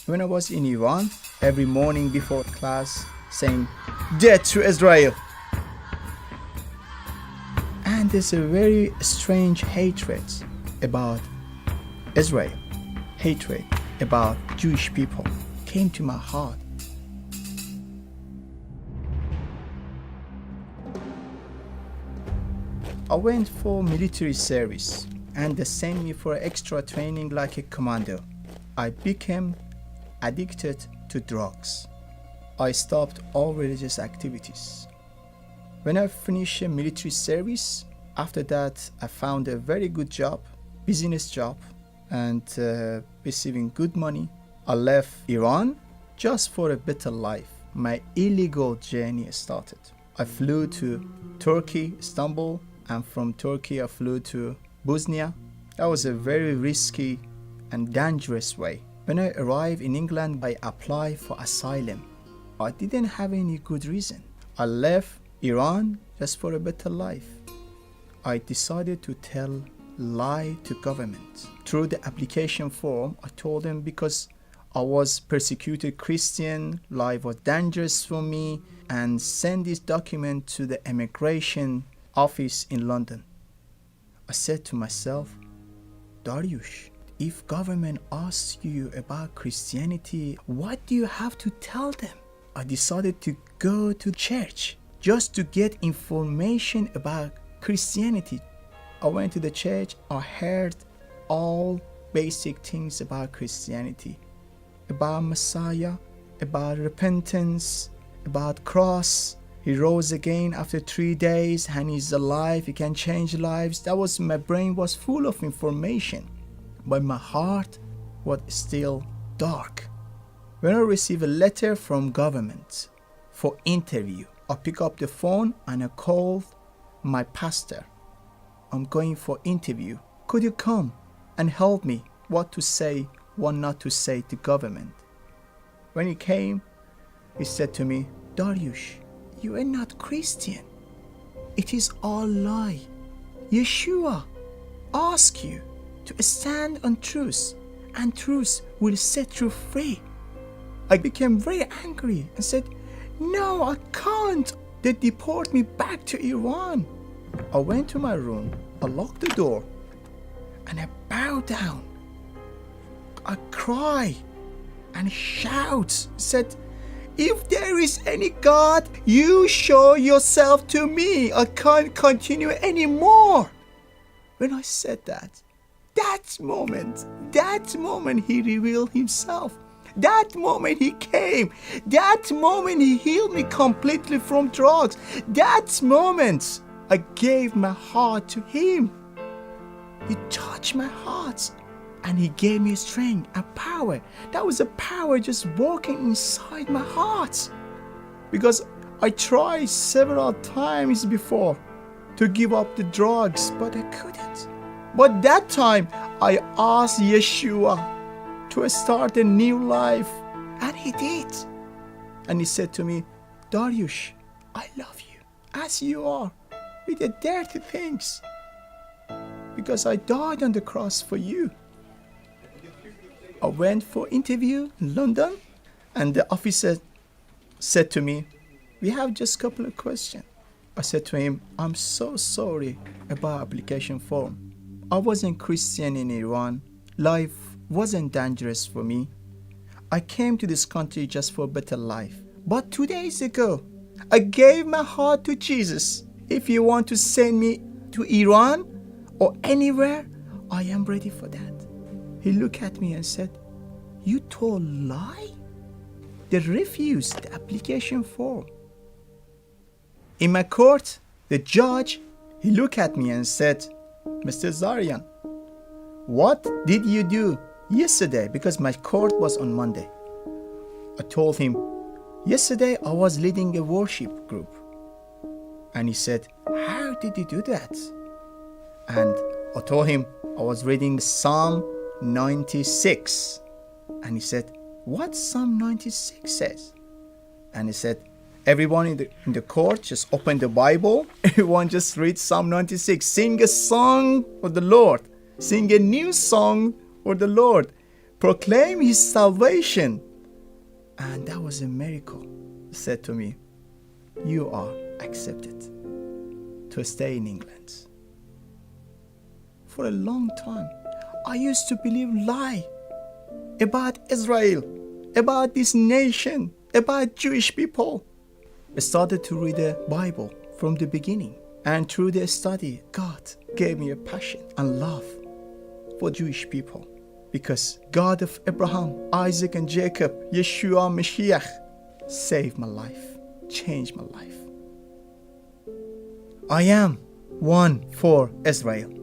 When I was in Iran, every morning before class, saying, "Death to Israel." And there's a very strange hatred about Israel, hatred about Jewish people came to my heart. I went for military service and they sent me for extra training like a commando. I became addicted to drugs. I stopped all religious activities. When I finished military service, after that I found a very good job, business job, and receiving good money. I left Iran just for a better life. My illegal journey started. I flew to Turkey, Istanbul, and from Turkey I flew to Bosnia. That was a very risky and dangerous way. When I arrived in England, I applied for asylum. I didn't have any good reason. I left Iran just for a better life. I decided to tell lie to government. Through the application form, I told them because I was persecuted Christian, life was dangerous for me, and send this document to the immigration office in London. I said to myself, Daryoosh, if government asks you about Christianity, what do you have to tell them? I decided to go to church just to get information about Christianity. I went to the church. I heard all basic things about Christianity, about Messiah, about repentance, about cross. He rose again after 3 days and he's alive. He can change lives. My brain was full of information, but my heart was still dark. When I received a letter from government for interview, I picked up the phone and I called my pastor. I'm going for interview. Could you come and help me what to say, what not to say to government? When he came, he said to me, Daryoosh, you are not Christian. It is all lie. Yeshua asked you to stand on truth, and truth will set you free. I became very angry and said, no, I can't. They deport me back to Iran. I went to my room, I locked the door, and I bowed down. I cried and shout, said, if there is any God, you show yourself to me. I can't continue anymore. When I said that moment he revealed himself. That moment he came. That moment he healed me completely from drugs. That moment I gave my heart to him. He touched my heart and he gave me strength and power. That was a power just walking inside my heart. Because I tried several times before to give up the drugs, but I couldn't. But that time I asked Yeshua to start a new life, and he did. And he said to me, Daryoosh, I love you as you are, with the dirty things, because I died on the cross for you. I went for interview in London, and the officer said to me, we have just a couple of questions. I said to him, I'm so sorry about application form. I wasn't Christian in Iran. Life wasn't dangerous for me. I came to this country just for a better life. But 2 days ago, I gave my heart to Jesus. If you want to send me to Iran or anywhere, I am ready for that. He looked at me and said, you told lie? They refused the application form. In my court, the judge, he looked at me and said, Mr. Zarian, what did you do yesterday? Because my court was on Monday. I told him, yesterday I was leading a worship group. And he said, how did you do that? And I told him I was reading Psalm 96. And he said, what Psalm 96 says? And he said, everyone in the court just open the Bible. Everyone just read Psalm 96. Sing a song for the Lord. Sing a new song for the Lord. proclaim his salvation. And that was a miracle. He said to me, you are accepted to stay in England. For a long time, I used to believe lie about Israel, about this nation, about Jewish people. I started to read the Bible from the beginning. And through the study, God gave me a passion and love for Jewish people. Because God of Abraham, Isaac and Jacob, Yeshua Mashiach, saved my life, changed my life. I am one for Israel.